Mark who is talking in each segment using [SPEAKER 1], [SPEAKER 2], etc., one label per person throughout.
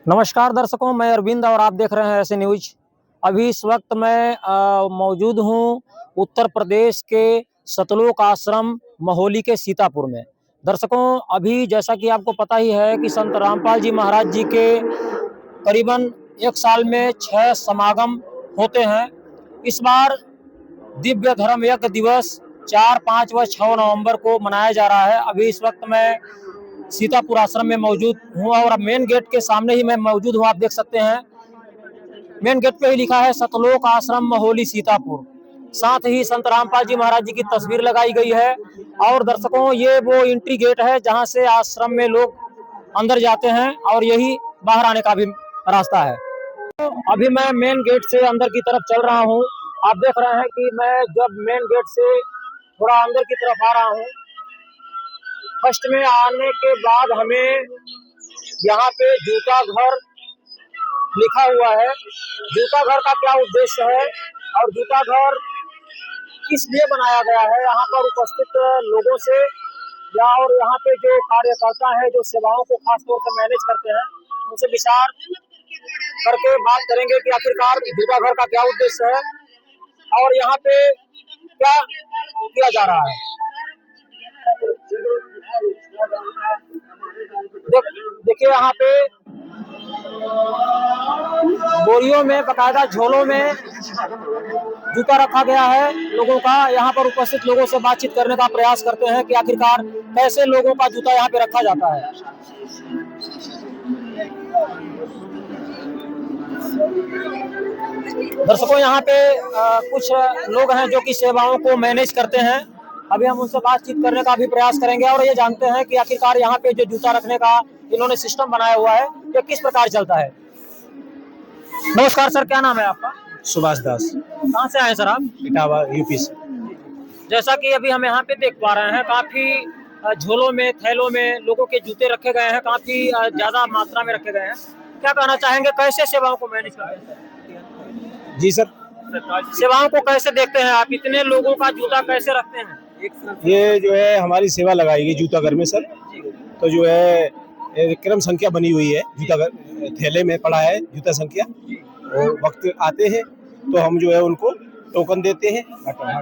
[SPEAKER 1] नमस्कार दर्शकों, मैं अरविंद और आप देख रहे हैं ऐसे न्यूज। अभी इस वक्त मैं मौजूद हूं उत्तर प्रदेश के सतलोक आश्रम महोली के सीतापुर में। दर्शकों, अभी जैसा कि आपको पता ही है कि संत रामपाल जी महाराज जी के करीबन एक साल में 6 समागम होते हैं। इस बार दिव्य धर्म यज्ञ दिवस 4, 5 व 6 नवंबर को मनाया जा रहा है। अभी इस वक्त मैं सीतापुर आश्रम में मौजूद हूँ और अब मेन गेट के सामने ही मैं मौजूद हूँ। आप देख सकते हैं मेन गेट पे ही लिखा है सतलोक आश्रम महोली सीतापुर। साथ ही संत रामपाल जी महाराज जी की तस्वीर लगाई गई है। और दर्शकों, ये वो एंट्री गेट है जहाँ से आश्रम में लोग अंदर जाते हैं और यही बाहर आने का भी रास्ता है। तो अभी मैं मेन गेट से अंदर की तरफ चल रहा हूँ। आप देख रहे हैं कि मैं जब मेन गेट से थोड़ा अंदर की तरफ आ रहा हूँ, फर्स्ट में आने के बाद हमें यहाँ पे जूता घर लिखा हुआ है। जूता घर का क्या उद्देश्य है और जूता घर किस लिए बनाया गया है, यहाँ पर उपस्थित लोगों से या और यहाँ पे जो कार्यकर्ता है जो सेवाओं को खास तौर से मैनेज करते हैं, उनसे विचार करके बात करेंगे कि आखिरकार जूता घर का क्या उद्देश्य है और यहाँ पे क्या किया जा रहा है। देखिए, यहाँ पे बोरियों में, बकायदा झोलों में जूता रखा गया है लोगों का। यहाँ पर उपस्थित लोगों से बातचीत करने का प्रयास करते हैं कि आखिरकार कैसे लोगों का जूता यहाँ पे रखा जाता है। दर्शकों, यहाँ पे कुछ लोग हैं जो कि सेवाओं को मैनेज करते हैं। अभी हम उनसे बातचीत करने का भी प्रयास करेंगे और ये जानते हैं कि आखिरकार यहाँ पे जो जूता रखने का इन्होंने सिस्टम बनाया हुआ है ये किस प्रकार चलता है। नमस्कार सर, क्या नाम है आपका?
[SPEAKER 2] सुभाष दास।
[SPEAKER 1] कहाँ से आए सर आप?
[SPEAKER 2] इटावा यूपी से।
[SPEAKER 1] जैसा कि अभी हम यहाँ पे देख पा रहे हैं, काफी झोलों में, थैलों में लोगों के जूते रखे गए हैं, काफी ज्यादा मात्रा में रखे गए हैं। क्या कहना चाहेंगे, कैसे सेवाओं को मैनेज करते हैं?
[SPEAKER 2] जी सर,
[SPEAKER 1] सेवाओं को कैसे देखते हैं आप, इतने लोगों का जूता कैसे रखते हैं?
[SPEAKER 2] ये जो है हमारी सेवा लगाई गई जूता घर में सर। तो जो है क्रम संख्या बनी हुई है, जूता घर थैले में पड़ा है जूता संख्या, और वक्त आते हैं तो हम जो है उनको टोकन देते हैं।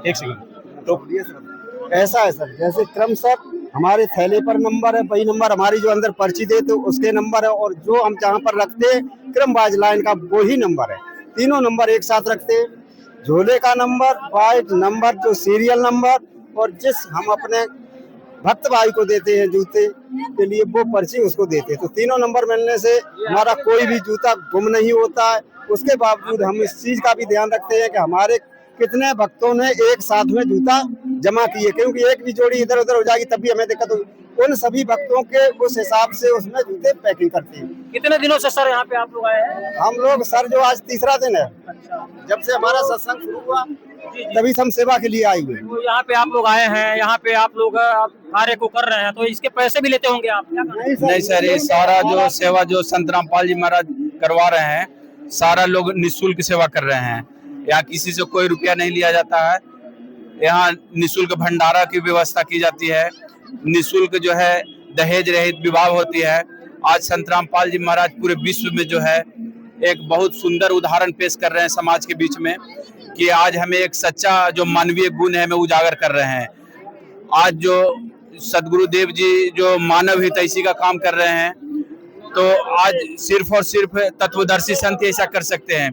[SPEAKER 2] एक सेकंड, तो
[SPEAKER 3] ऐसा है सर, जैसे क्रम सर हमारे थैले पर नंबर है, वही नंबर हमारी जो अंदर पर्ची देते उसके नंबर है, और जो हम जहाँ पर रखते हैं क्रम वाइज लाइन का वही नंबर है। तीनों नंबर एक साथ रखते हैं, झोले का नंबर, वाइट नंबर, जो सीरियल नंबर, और जिस हम अपने भक्त भाई को देते हैं जूते के लिए वो पर्ची उसको देते हैं। तो तीनों नंबर मिलने से हमारा कोई भी जूता गुम नहीं होता है। उसके बावजूद हम इस चीज का भी ध्यान रखते हैं कि हमारे कितने भक्तों ने एक साथ में जूता जमा किए, क्योंकि एक भी जोड़ी इधर उधर हो जाएगी तब भी हमें दिक्कत होगी। उन सभी भक्तों के उस हिसाब से उसमें जूते पैकिंग करते हैं।
[SPEAKER 1] कितने दिनों से सर यहाँ पे आप लोग आए हैं?
[SPEAKER 3] हम लोग सर जो आज तीसरा दिन है, जब से हमारा सत्संग शुरू हुआ तभी से हम सेवा के लिए आए हुए।
[SPEAKER 1] तो यहाँ पे आप लोग आए हैं, यहाँ पे आप लोग कार्य को कर रहे हैं, तो इसके पैसे भी लेते होंगे आप? क्या
[SPEAKER 2] नहीं सर, ये सारा जो सेवा जो संत रामपाल जी महाराज करवा रहे हैं, सारा लोग निःशुल्क सेवा कर रहे हैं। यहाँ किसी से कोई रुपया नहीं लिया जाता है। यहाँ निःशुल्क भंडारा की व्यवस्था की जाती है, निःशुल्क जो है दहेज रहित विवाह होती है। आज संत रामपाल जी महाराज पूरे विश्व में जो है एक बहुत सुंदर उदाहरण पेश कर रहे हैं समाज के बीच में, कि आज हमें एक सच्चा जो मानवीय गुण है हमें उजागर कर रहे हैं। आज जो सदगुरुदेव जी जो मानव हितैषी का काम कर रहे हैं, तो आज सिर्फ और सिर्फ तत्वदर्शी संत ऐसा कर सकते हैं।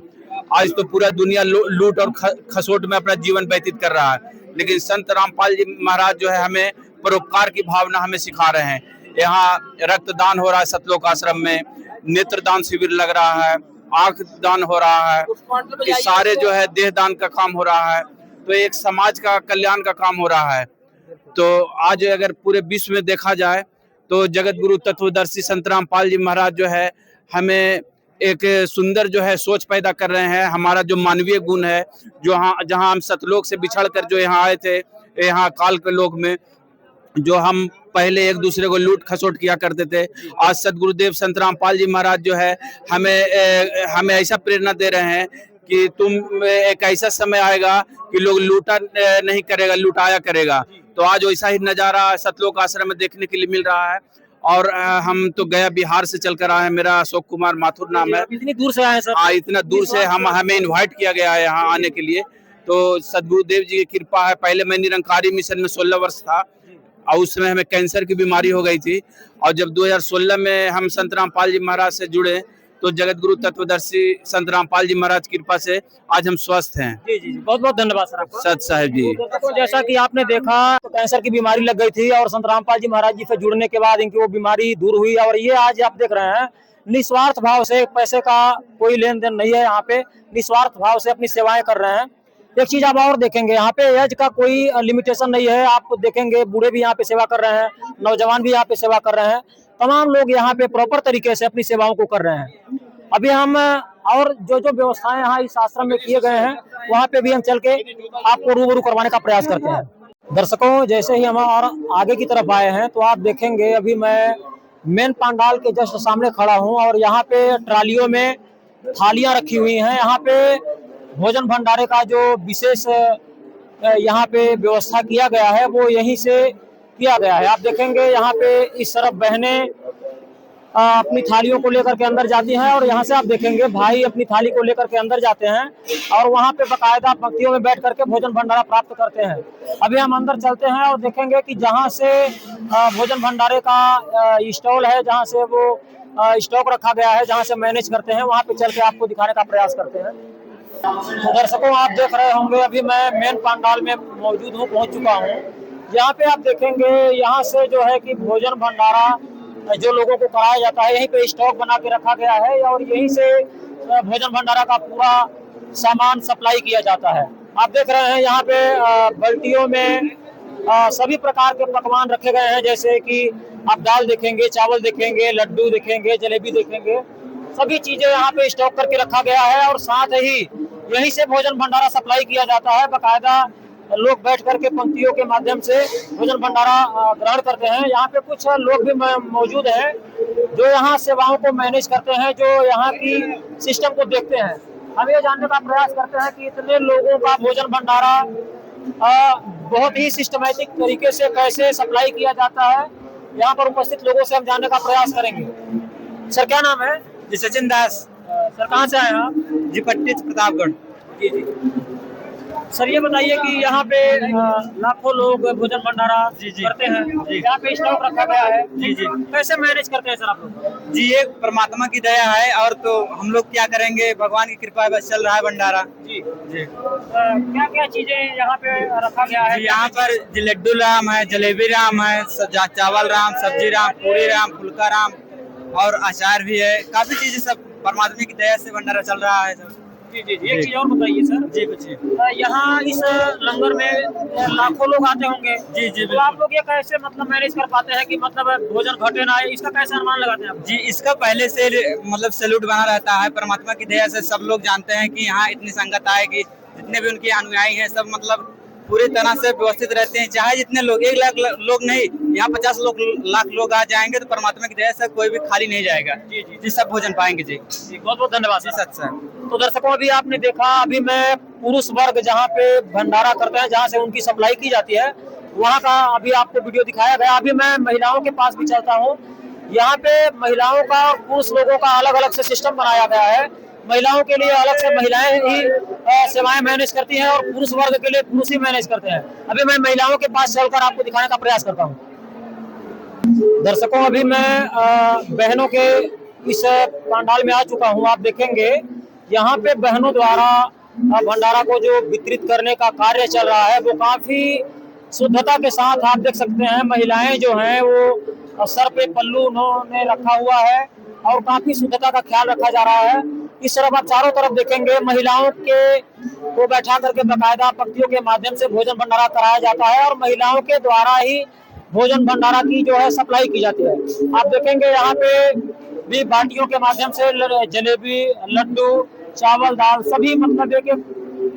[SPEAKER 2] आज तो पूरा दुनिया लूट और खसोट में अपना जीवन व्यतीत कर रहा है, लेकिन संत रामपाल जी महाराज जो है हमें परोपकार की भावना हमें सिखा रहे हैं। यहाँ रक्तदान हो रहा है सतलोक आश्रम में, नेत्रदान शिविर लग रहा है, आंख दान हो रहा है, ये सारे जो है देह दान का काम हो रहा है। तो एक समाज का कल्याण का काम हो रहा है। तो आज अगर पूरे विश्व में देखा जाए तो जगत गुरु तत्वदर्शी संत रामपाल जी महाराज जो है हमें एक सुंदर जो है सोच पैदा कर रहे हैं। हमारा जो मानवीय गुण है, जो जहाँ हम सतलोक से बिछड़ कर जो यहाँ आए थे, यहाँ काल के लोक में जो हम पहले एक दूसरे को लूट खसोट किया करते थे, आज सदगुरुदेव संत रामपाल जी महाराज जो है हमें ऐसा प्रेरणा दे रहे हैं कि तुम एक ऐसा समय आएगा कि लोग लूटा नहीं करेगा, लुटाया करेगा। तो आज वैसा ही नजारा सतलोक आश्रम में देखने के लिए मिल रहा है। और हम तो गया बिहार से चलकर आए हैं। मेरा अशोक कुमार माथुर नाम है।
[SPEAKER 1] आप इतनी दूर से आए हैं सर?
[SPEAKER 2] हाँ, इतना दूर से हमें इनवाइट किया गया है यहाँ आने के लिए। तो सदगुरुदेव जी की कृपा है। पहले मैं निरंकारी मिशन में 16 वर्ष था और उस समय हमें कैंसर की बीमारी हो गई थी। और जब 2016 में हम संत रामपाल जी महाराज से जुड़े तो जगत गुरु तत्वदर्शी संत रामपाल जी महाराज की कृपा से आज हम स्वस्थ हैं।
[SPEAKER 1] जी जी, बहुत बहुत धन्यवाद सर आपका।
[SPEAKER 2] सत साहेब जी।
[SPEAKER 1] तो जैसा कि आपने देखा तो कैंसर की बीमारी लग गई थी और संत रामपाल जी महाराज जी से जुड़ने के बाद इनकी वो बीमारी दूर हुई और ये आज आप देख रहे हैं निस्वार्थ भाव से, पैसे का कोई लेन देन नहीं है, यहाँ पे निस्वार्थ भाव से अपनी सेवाएं कर रहे हैं। एक चीज आप और देखेंगे, यहाँ पे एज का कोई लिमिटेशन नहीं है। आप देखेंगे बूढ़े भी यहाँ पे सेवा कर रहे हैं, नौजवान भी यहाँ पे सेवा कर रहे हैं। तमाम लोग यहाँ पे प्रॉपर तरीके से अपनी सेवाओं को कर रहे हैं। अभी हम और जो जो व्यवस्थाएं यहाँ इस आश्रम में किए गए हैं वहाँ पे भी हम चल के आपको रूबरू करवाने का प्रयास करते हैं। दर्शकों, जैसे ही हम और आगे की तरफ आए हैं तो आप देखेंगे अभी मैं मेन पंडाल के जस्ट सामने खड़ा हूँ और यहाँ पे ट्रालियों में थालियां रखी हुई हैं। यहाँ पे भोजन भंडारे का जो विशेष यहाँ पे व्यवस्था किया गया है वो यहीं से किया गया है। आप देखेंगे यहाँ पे इस तरफ बहनें अपनी थालियों को लेकर के अंदर जाती हैं और यहाँ से आप देखेंगे भाई अपनी थाली को लेकर के अंदर जाते हैं और वहाँ पे बकायदा पंक्तियों में बैठ करके भोजन भंडारा प्राप्त करते हैं। अभी हम अंदर चलते हैं और देखेंगे कि जहाँ से भोजन भंडारे का स्टॉल है, जहाँ से वो स्टॉक रखा गया है, जहाँ से मैनेज करते हैं, वहाँ पे चल के आपको दिखाने का प्रयास करते हैं। तो दर्शकों, आप देख रहे होंगे अभी मैं मेन पंडाल में मौजूद हूँ, पहुँच चुका हूँ। यहाँ पे आप देखेंगे यहाँ से जो है कि भोजन भंडारा जो लोगों को कराया जाता है यहीं पे स्टॉक बना के रखा गया है और यहीं से भोजन भंडारा का पूरा सामान सप्लाई किया जाता है। आप देख रहे हैं यहाँ पे बाल्टियों में सभी प्रकार के पकवान रखे गए हैं, जैसे कि आप दाल देखेंगे, चावल देखेंगे, लड्डू देखेंगे, जलेबी देखेंगे, सभी चीजें यहाँ पे स्टॉक करके रखा गया है और साथ ही यहीं से भोजन भंडारा सप्लाई किया जाता है। बाकायदा लोग बैठ करके पंक्तियों के माध्यम से भोजन भंडारा ग्रहण करते हैं। यहाँ पे कुछ लोग भी मौजूद हैं जो यहाँ सेवाओं को मैनेज करते हैं, जो यहाँ की सिस्टम को देखते हैं। हम ये जानने का प्रयास करते हैं कि इतने लोगों का भोजन भंडारा बहुत ही सिस्टमैटिक तरीके से कैसे सप्लाई किया जाता है। यहाँ पर उपस्थित लोगों से हम जानने का प्रयास करेंगे। सर, क्या नाम है?
[SPEAKER 4] जी, सचिन दास।
[SPEAKER 1] सर, कहाँ से आए हैं आप?
[SPEAKER 4] जी, पट्टी प्रतापगढ़।
[SPEAKER 1] जी जी। सर, ये बताइए कि यहाँ पे लाखों लोग भोजन भंडारा करते हैं, यहाँ पे स्टॉक रखा गया है,
[SPEAKER 4] जी जी,
[SPEAKER 1] कैसे मैनेज करते हैं सर आप लोग?
[SPEAKER 4] जी, ये परमात्मा की दया है और तो हम लोग क्या करेंगे, भगवान की कृपा बस चल रहा है भंडारा।
[SPEAKER 1] जी
[SPEAKER 4] जी।
[SPEAKER 1] क्या क्या चीजें यहाँ पे रखा गया है?
[SPEAKER 4] यहाँ पर जी लड्डू राम है, जलेबी राम है, चावल राम, सब्जी राम, पूरी राम, फुल्का राम और अचार भी है। काफी चीजें सब परमात्मा की दया से भंडारा चल रहा है सर।
[SPEAKER 1] जी जी जी। एक चीज और बताइए सर।
[SPEAKER 4] जी, कुछ
[SPEAKER 1] यहाँ इस लंगर में लाखों लोग आते होंगे।
[SPEAKER 4] जी जी,
[SPEAKER 1] तो आप लोग ये कैसे मतलब मैनेज कर पाते हैं कि मतलब भोजन घटे ना, इसका कैसे अनुमान लगाते हैं आप?
[SPEAKER 4] जी, इसका पहले से मतलब सैल्यूट बना रहता है। परमात्मा की दया से सब लोग जानते हैं कि यहाँ इतनी संगत आएगी, जितने भी उनके अनुयायी हैं सब मतलब पूरी तरह से व्यवस्थित रहते हैं। चाहे जितने लोग 1 लाख लोग नहीं, यहाँ 50 लाख लोग आ जाएंगे तो परमात्मा की दया से कोई भी खाली नहीं जाएगा।
[SPEAKER 1] जी जी
[SPEAKER 4] जी, सब भोजन पाएंगे। जी
[SPEAKER 1] जी, बहुत बहुत धन्यवाद
[SPEAKER 4] जी, सच सर।
[SPEAKER 1] तो दर्शकों, अभी आपने देखा, अभी मैं पुरुष वर्ग जहाँ पे भंडारा करते हैं, जहाँ से उनकी सप्लाई की जाती है, वहाँ का अभी आपको वीडियो दिखाया गया। अभी मैं महिलाओं के पास भी चलता हूँ। यहाँ पे महिलाओं का और पुरुष लोगों का अलग अलग से सिस्टम बनाया गया है। महिलाओं के लिए अलग से महिलाएं ही सेवाएं मैनेज करती हैं और पुरुष वर्ग के लिए पुरुष ही मैनेज करते हैं। अभी मैं महिलाओं के पास चलकर आपको दिखाने का प्रयास करता हूँ। दर्शकों, अभी मैं बहनों के इस पंडाल में आ चुका हूँ। आप देखेंगे यहाँ पे बहनों द्वारा भंडारा को जो वितरित करने का कार्य चल रहा है वो काफी शुद्धता के साथ आप देख सकते हैं। महिलाएं जो हैं वो सर पे पल्लू उन्होंने रखा हुआ है और काफी शुद्धता का ख्याल रखा जा रहा है। इस तरफ आप चारों तरफ देखेंगे महिलाओं के को बैठा करके बाकायदा पंक्तियों के माध्यम से भोजन भंडारा कराया जाता है और महिलाओं के द्वारा ही भोजन भंडारा की जो है सप्लाई की जाती है। आप देखेंगे यहाँ पे भी बाटियों के माध्यम से जलेबी, लड्डू, चावल, दाल सभी मतलब एक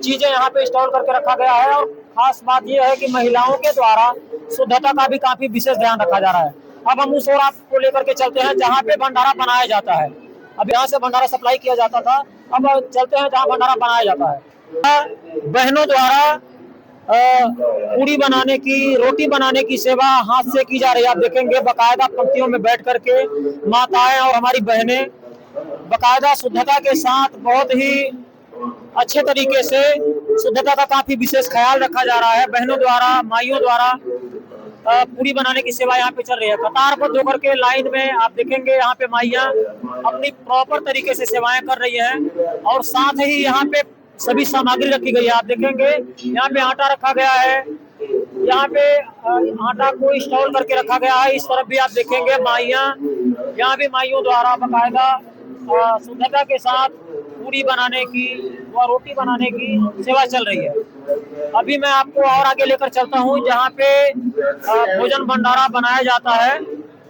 [SPEAKER 1] चीजें यहाँ पे स्टॉल करके रखा गया है। और खास बात यह है कि महिलाओं के द्वारा शुद्धता का भी काफी विशेष ध्यान रखा जा रहा है। अब हम उस ओर आपको लेकर के चलते हैं जहाँ पे भंडारा बनाया जाता है। अब यहाँ से भंडारा सप्लाई किया जाता था, अब चलते हैं जहाँ भंडारा बनाया जाता है। बहनों द्वारा पूड़ी बनाने की, रोटी बनाने की सेवा हाथ से की जा रही है। आप देखेंगे बाकायदा पंक्तियों में बैठ करके माताएं और हमारी बहनें बाकायदा शुद्धता के साथ बहुत ही अच्छे तरीके से शुद्धता का काफी विशेष ख्याल रखा जा रहा है। बहनों द्वारा, माइयों द्वारा पूरी बनाने की सेवा यहाँ पे चल रही है। कतारबद्ध होकर के लाइन में आप देखेंगे यहाँ पे माइयाँ अपनी प्रॉपर तरीके से सेवाएं कर रही हैं और साथ ही यहाँ पे सभी सामग्री रखी गई है। आप देखेंगे यहाँ पे आटा रखा गया है, यहाँ पे आटा को स्टोर करके रखा गया है। इस तरफ भी आप देखेंगे माइयाँ, यहाँ भी माइयों द्वारा बाकायदा शुद्धता के साथ पूरी बनाने की व रोटी बनाने की सेवा चल रही है। अभी मैं आपको और आगे लेकर चलता हूँ जहाँ पे भोजन भंडारा बनाया जाता है।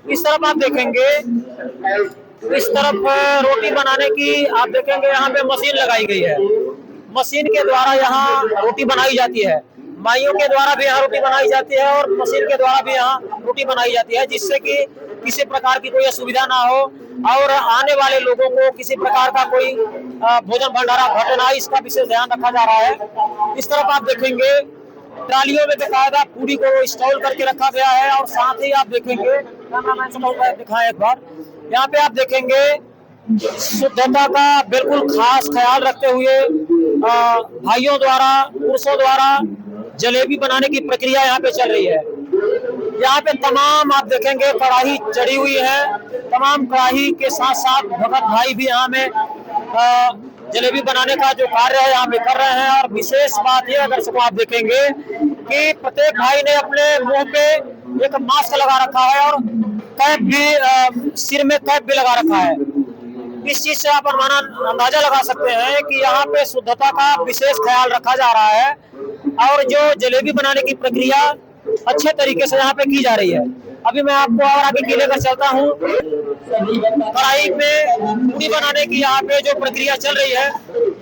[SPEAKER 1] इस तरफ आप देखेंगे, इस तरफ रोटी बनाने की आप देखेंगे यहाँ पे मशीन लगाई गई है। मशीन के द्वारा यहाँ रोटी बनाई जाती है। माइयों के द्वारा भी यहाँ रोटी बनाई जाती है और मशीन के द्वारा भी यहाँ रोटी बनाई जाती है, जिससे कि किसी प्रकार की कोई असुविधा ना हो और आने वाले लोगों को किसी प्रकार का कोई भोजन भंडारा घटे ना, इसका विशेष ध्यान रखा जा रहा है। इस तरफ आप देखेंगे ट्रालियों में बेकायदा पूरी को स्टॉल करके रखा गया है और साथ ही आप देखेंगे, कैमरामैन से दिखाएं एक बार, यहाँ पे आप देखेंगे शुद्धता का बिल्कुल खास ख्याल रखते हुए भाइयों द्वारा, पुरुषों द्वारा जलेबी बनाने की प्रक्रिया यहाँ पे चल रही है। यहाँ पे तमाम आप देखेंगे कढ़ाई चढ़ी हुई है, तमाम कढ़ाई के साथ साथ भगत भाई भी यहाँ में जलेबी बनाने का जो कार्य है यहाँ पे कर रहे हैं। और विशेष बात यह दर्शकों आप देखेंगे कि प्रत्येक भाई ने अपने मुंह पे एक मास्क लगा रखा है और कैप भी, सिर में कैप भी लगा रखा है। इस चीज से आप अंदाजा लगा सकते हैं कि यहाँ पे शुद्धता का विशेष ख्याल रखा जा रहा है और जो जलेबी बनाने की प्रक्रिया अच्छे तरीके से यहाँ पे की जा रही है। अभी मैं आपको और आगे की लेकर चलता हूँ। कढ़ाई में पूरी बनाने की यहाँ पे जो प्रक्रिया चल रही है,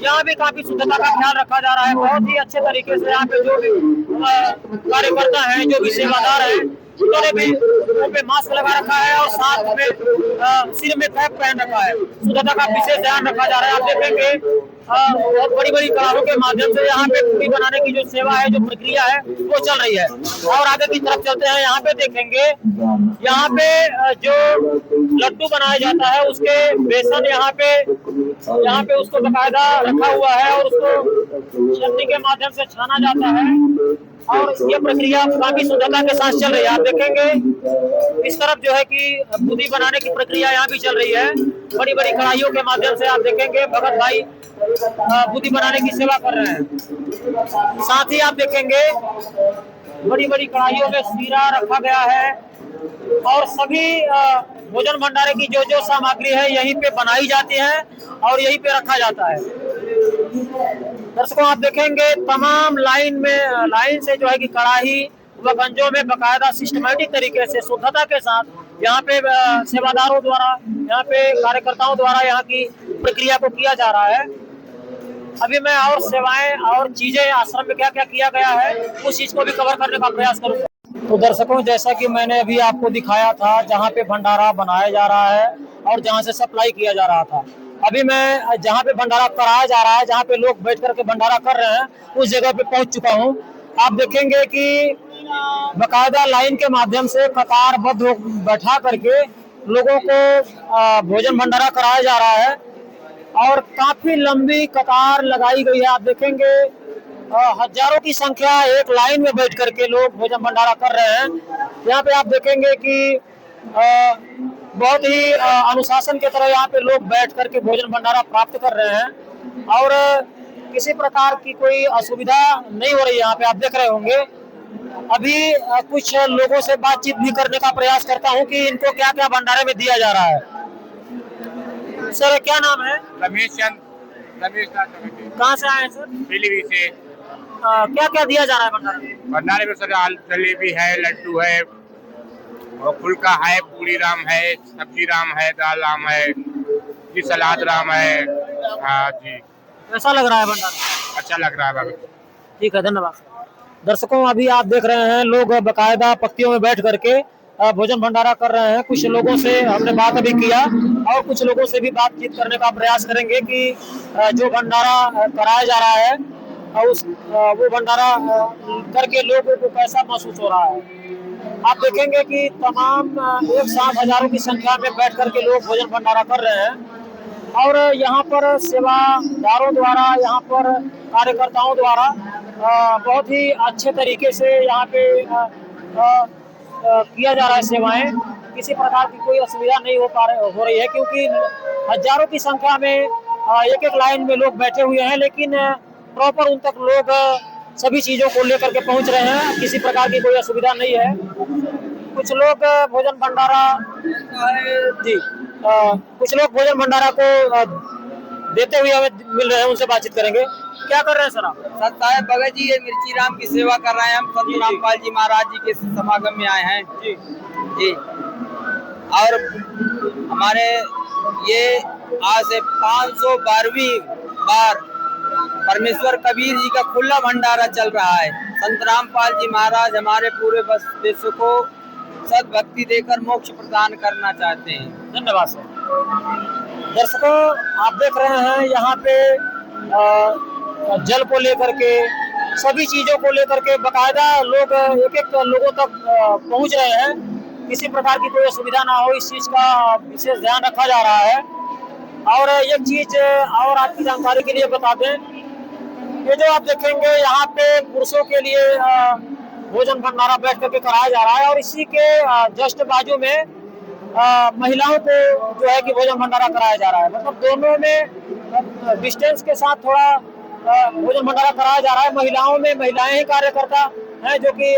[SPEAKER 1] यहाँ भी काफी शुद्धता का ख्याल रखा जा रहा है। बहुत ही अच्छे तरीके से यहाँ पे जो भी कार्यकर्ता है, जो भी सेवादार है, उन्होंने भी मुंह पे मास्क लगा रखा है और साथ में सिर में कैप पहन रखा है। शुद्धता का विशेष ध्यान रखा जा रहा है। आप देखेंगे बहुत बड़ी बड़ी कढ़ाइयों के माध्यम से यहाँ पे पूरी बनाने की जो सेवा है, जो प्रक्रिया है, वो चल रही है। और आगे की तरफ चलते हैं, यहाँ पे देखेंगे यहाँ पे जो लड्डू बनाया जाता है उसके बेसन यहाँ पे उसको बकायदा रखा हुआ है और उसको छन्नी के माध्यम से छाना जाता है और ये प्रक्रिया काफी शुद्धता के साथ चल रही है। आप देखेंगे इस तरफ जो है कि बूंदी बनाने की प्रक्रिया यहाँ भी चल रही है। बड़ी बड़ी कढ़ाइयों के माध्यम से आप देखेंगे भगत भाई बूंदी बनाने की सेवा कर रहे हैं। साथ ही आप देखेंगे बड़ी बड़ी कढ़ाइयों में सीरा रखा गया है और सभी भोजन भंडारे की जो जो सामग्री है यहीं पे बनाई जाती है और यहीं पे रखा जाता है। दर्शकों आप देखेंगे तमाम लाइन से जो है कि कढ़ाई व गंजों में बकायदा सिस्टमैटिक तरीके से शुद्धता के साथ यहाँ पे सेवादारों द्वारा, यहाँ पे कार्यकर्ताओं द्वारा यहाँ की प्रक्रिया को किया जा रहा है। अभी मैं और सेवाएं और चीजें आश्रम में क्या क्या किया गया है उस चीज को भी कवर करने का प्रयास करूंगा। तो दर्शकों जैसा कि मैंने अभी आपको दिखाया था जहाँ पे भंडारा बनाया जा रहा है और जहाँ से सप्लाई किया जा रहा था, अभी मैं जहाँ पे भंडारा कराया जा रहा है, जहाँ पे लोग बैठ करके भंडारा कर रहे हैं, उस जगह पे पहुंच चुका हूँ। आप देखेंगे कि बकायदा लाइन के माध्यम से कतारबद्ध बैठा करके लोगों को भोजन भंडारा कराया जा रहा है और काफी लंबी कतार लगाई गई है। आप देखेंगे हजारों की संख्या एक लाइन में बैठ करके लोग भोजन भंडारा कर रहे हैं। यहाँ पे आप देखेंगे कि बहुत ही अनुशासन के तरह यहाँ पे लोग बैठ करके भोजन भंडारा प्राप्त कर रहे हैं और किसी प्रकार की कोई असुविधा नहीं हो रही। यहाँ पे आप देख रहे होंगे। अभी कुछ लोगों से बातचीत भी करने का प्रयास करता हूँ कि इनको क्या क्या भंडारे में दिया जा रहा है। सर क्या नाम है?
[SPEAKER 5] रमेश चंद।
[SPEAKER 1] कहाँ से आए हैं सर?
[SPEAKER 5] पीलीभीत से।
[SPEAKER 1] क्या क्या दिया जा रहा है भंडारे में?
[SPEAKER 5] भंडारे में सर जलेबी है, लड्डू है और फुल्का है, पूरी राम है, सब्जी राम है, दाल राम है जी, सलाद राम है। हाँ जी।
[SPEAKER 1] कैसा लग रहा है भंडारा?
[SPEAKER 5] अच्छा लग रहा है बाबा।
[SPEAKER 1] ठीक है, धन्यवाद। दर्शकों अभी आप देख रहे हैं लोग बकायदा पंक्तियों में बैठ करके भोजन भंडारा कर रहे हैं। कुछ लोगों से हमने बात अभी किया और कुछ लोगों से भी बातचीत करने का प्रयास करेंगे कि जो भंडारा कराया जा रहा है वो भंडारा करके लोगों को कैसा महसूस हो रहा है। आप देखेंगे कि तमाम एक साथ हजारों की संख्या में बैठ करके लोग भोजन भंडारा कर रहे हैं और यहाँ पर सेवादारों द्वारा, यहाँ पर कार्यकर्ताओं द्वारा बहुत ही अच्छे तरीके से यहाँ पे किया जा रहा है सेवाएं। किसी प्रकार की कोई असुविधा नहीं हो रही है, क्योंकि हजारों की संख्या में एक एक लाइन में लोग बैठे हुए हैं, लेकिन प्रॉपर उन तक लोग सभी चीजों को लेकर के पहुंच रहे हैं। किसी प्रकार की कोई असुविधा नहीं है। कुछ लोग भोजन भंडारा कुछ लोग भोजन भंडारा को देते हुए हमें मिल रहे हैं, उनसे बातचीत करेंगे। क्या कर रहे हैं सर आप?
[SPEAKER 4] सर साहेब भगत जी ये मिर्ची राम की सेवा कर रहे हैं। हम संत रामपाल जी महाराज जी के समागम में आए हैं जी। और हमारे ये आज से 512वीं बार परमेश्वर कबीर जी का खुला भंडारा चल रहा है। संत रामपाल जी महाराज हमारे पूरे देश को सद्भक्ति देकर मोक्ष प्रदान करना चाहते हैं।
[SPEAKER 1] धन्यवाद सर। दर्शकों, आप देख रहे हैं यहाँ पे जल को लेकर के, सभी चीजों को लेकर के बाकायदा लोग एक एक लोगों तक पहुँच रहे हैं। किसी प्रकार की कोई असुविधा ना हो, इस चीज का विशेष ध्यान रखा जा रहा है। और एक चीज और आपकी जानकारी के लिए बता दें, ये जो आप देखेंगे यहाँ पे पुरुषों के लिए भोजन भंडारा बैठ करके कराया जा रहा है और इसी के जस्ट बाजू में महिलाओं को जो है कि भोजन भंडारा कराया जा रहा है। मतलब दोनों में डिस्टेंस के साथ थोड़ा भोजन भंडारा कराया जा रहा है। महिलाएं ही कार्यकर्ता हैं जो कि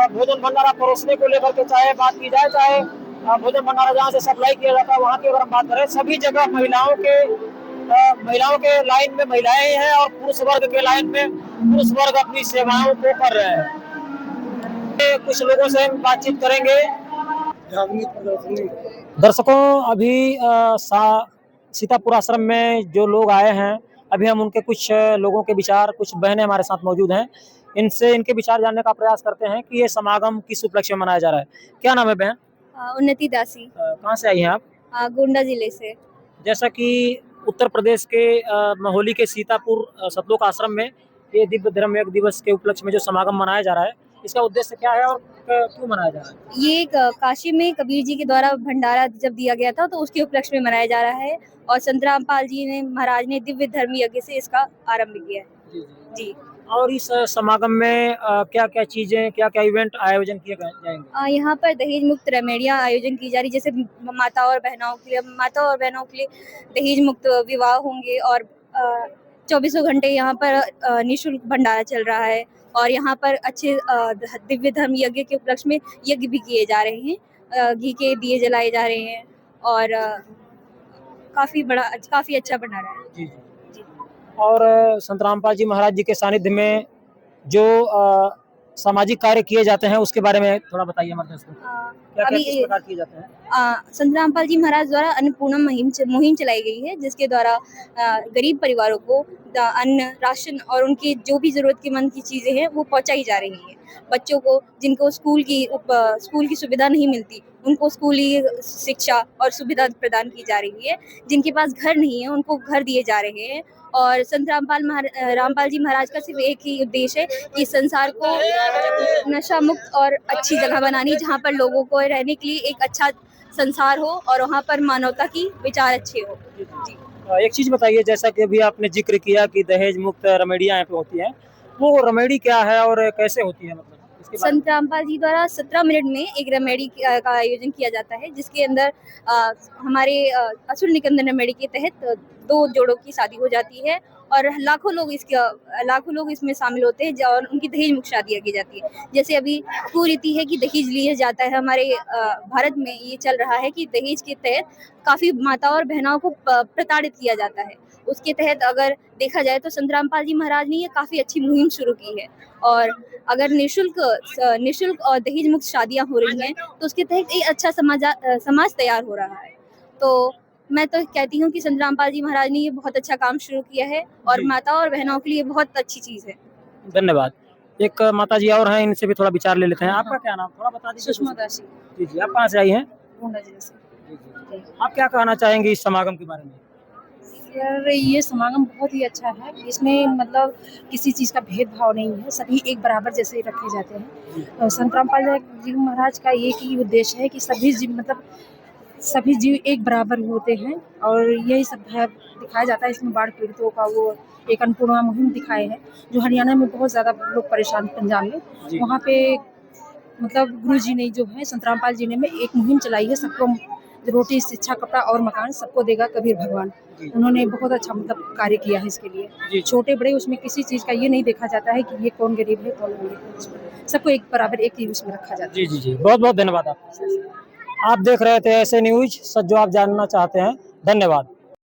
[SPEAKER 1] भोजन भंडारा परोसने को लेकर के चाहे बात की जाए, चाहे भोजन भंडारा जहाँ से सप्लाई किया जाता है वहाँ की अगर हम बात करें, सभी जगह महिलाओं के लाइन में महिलाएं ही हैं और पुरुष वर्ग के लाइन में पुरुष वर्ग अपनी सेवाओं को कर रहे हैं। कुछ लोगों से हम बातचीत करेंगे। दर्शकों, अभी सीतापुर आश्रम में जो लोग आए हैं, अभी हम उनके कुछ लोगों के विचार, कुछ बहनें हमारे साथ मौजूद हैं, इनके विचार जानने का प्रयास करते हैं कि ये समागम किस उपलक्ष्य में मनाया जा रहा है। क्या नाम है बहन?
[SPEAKER 6] उन्नति दासी।
[SPEAKER 1] कहाँ से आई हैं आप?
[SPEAKER 6] गोंडा जिले से।
[SPEAKER 1] जैसा कि उत्तर प्रदेश के महोली के सीतापुर सतलोक आश्रम में ये दिव्य धर्म योग दिवस के उपलक्ष्य में जो समागम मनाया जा रहा है, इसका उद्देश्य क्या है और क्यों मनाया जा रहा है?
[SPEAKER 6] ये काशी में कबीर जी के द्वारा भंडारा जब दिया गया था तो उसके उपलक्ष्य में मनाया जा रहा है और संत रामपाल जी ने महाराज ने दिव्य धर्म यज्ञ से इसका आरंभ किया है जी।
[SPEAKER 1] और इस समागम में क्या क्या चीजें, क्या क्या इवेंट आयोजन किए जाएंगे?
[SPEAKER 6] यहाँ पर दहेज मुक्त रेमेडियाँ आयोजन की जा रही, जैसे माता और बहनों के लिए दहेज मुक्त विवाह होंगे और 24 घंटे यहाँ पर निःशुल्क भंडारा चल रहा है और यहाँ पर अच्छे दिव्य धर्म यज्ञ के उपलक्ष्य में यज्ञ भी किए जा रहे हैं, घी के दिए जलाए जा रहे हैं और काफी अच्छा भंडारा है जी।
[SPEAKER 1] और संत रामपाल जी महाराज जी के सानिध्य में जो सामाजिक कार्य किए जाते हैं उसके बारे में थोड़ा बताइए हमारे दर्शकों को। किस प्रकार किए जाते हैं?
[SPEAKER 6] संत रामपाल जी महाराज द्वारा अन्नपूर्णा मुहिम चलाई गई है, जिसके द्वारा गरीब परिवारों को अन्न, राशन और उनकी जो भी जरूरतमंद की चीजें हैं वो पहुंचाई जा रही हैं। बच्चों को जिनको स्कूल की सुविधा नहीं मिलती, उनको स्कूली शिक्षा और सुविधा प्रदान की जा रही है। जिनके पास घर नहीं है उनको घर दिए जा रहे हैं। और संत रामपाल जी महाराज का सिर्फ एक ही उद्देश्य है कि संसार को नशा मुक्त और अच्छी जगह बनानी, जहाँ पर लोगों को रहने के लिए एक अच्छा संसार हो और वहाँ पर मानवता की विचार अच्छे हो जी।
[SPEAKER 1] एक चीज बताइए, जैसा कि अभी आपने जिक्र किया कि दहेज मुक्त रेमेडियां यहाँ पे होती हैं, वो रेमेडी क्या है और कैसे होती है? मतलब
[SPEAKER 6] संत रामपाल जी द्वारा 17 मिनट में एक रेमेडी का आयोजन किया जाता है, जिसके अंदर हमारे असुर निकंदन रेमेडी के तहत 2 जोड़ों की शादी हो जाती है और लाखों लोग इसमें शामिल होते हैं और उनकी दहेज मुक्त शादियाँ की जाती है। जैसे अभी कुरीति है कि दहेज लिया जाता है, हमारे भारत में ये चल रहा है कि दहेज के तहत काफ़ी माताओं और बहनों को प्रताड़ित किया जाता है। उसके तहत अगर देखा जाए तो संत रामपाल जी महाराज ने ये काफ़ी अच्छी मुहिम शुरू की है और अगर निःशुल्क और दहेज मुक्त शादियाँ हो रही हैं तो उसके तहत एक अच्छा समाज तैयार हो रहा है। तो मैं तो कहती हूँ कि संत रामपाल जी महाराज ने ये बहुत अच्छा काम शुरू किया है और माता और बहनों के लिए बहुत अच्छी चीज़ है।
[SPEAKER 1] धन्यवाद। एक माता जी और हैं, इनसे भी थोड़ा विचार ले लेते हैं। आपका क्या नाम, थोड़ा बता दीजिए।
[SPEAKER 6] सुषमा दासी।
[SPEAKER 1] जी, आप कहाँ से आई हैं?
[SPEAKER 6] गोंडा जिले से।
[SPEAKER 1] आप क्या कहना चाहेंगे इस समागम के बारे में?
[SPEAKER 7] सर ये समागम बहुत ही अच्छा है। इसमें मतलब किसी चीज़ का भेदभाव नहीं है, सभी एक बराबर जैसे रखे जाते हैं। और संत रामपाल जी महाराज का एक ही उद्देश्य है कि सभी जीव मतलब सभी जीव एक बराबर होते हैं और यही सब है दिखाया जाता है इसमें। बाढ़ पीड़ितों का वो एक अन्नपूर्णा मुहिम दिखाए हैं, जो हरियाणा में बहुत ज़्यादा लोग परेशान, पंजाब में वहाँ पे मतलब गुरु जी ने जो है संत रामपाल जी ने में एक मुहिम चलाई है, सबको रोटी, शिक्षा, कपड़ा और मकान सबको देगा कबीर भगवान। उन्होंने बहुत अच्छा मतलब कार्य किया है इसके लिए। छोटे बड़े उसमें किसी चीज़ का ये नहीं देखा जाता है कि ये कौन गरीब है कौन अमीर है, सबको एक बराबर एक ही उसमें रखा जाता है।
[SPEAKER 1] जी जी जी, बहुत बहुत धन्यवाद। आप देख रहे थे ऐसे न्यूज, सच जो आप जानना चाहते हैं। धन्यवाद।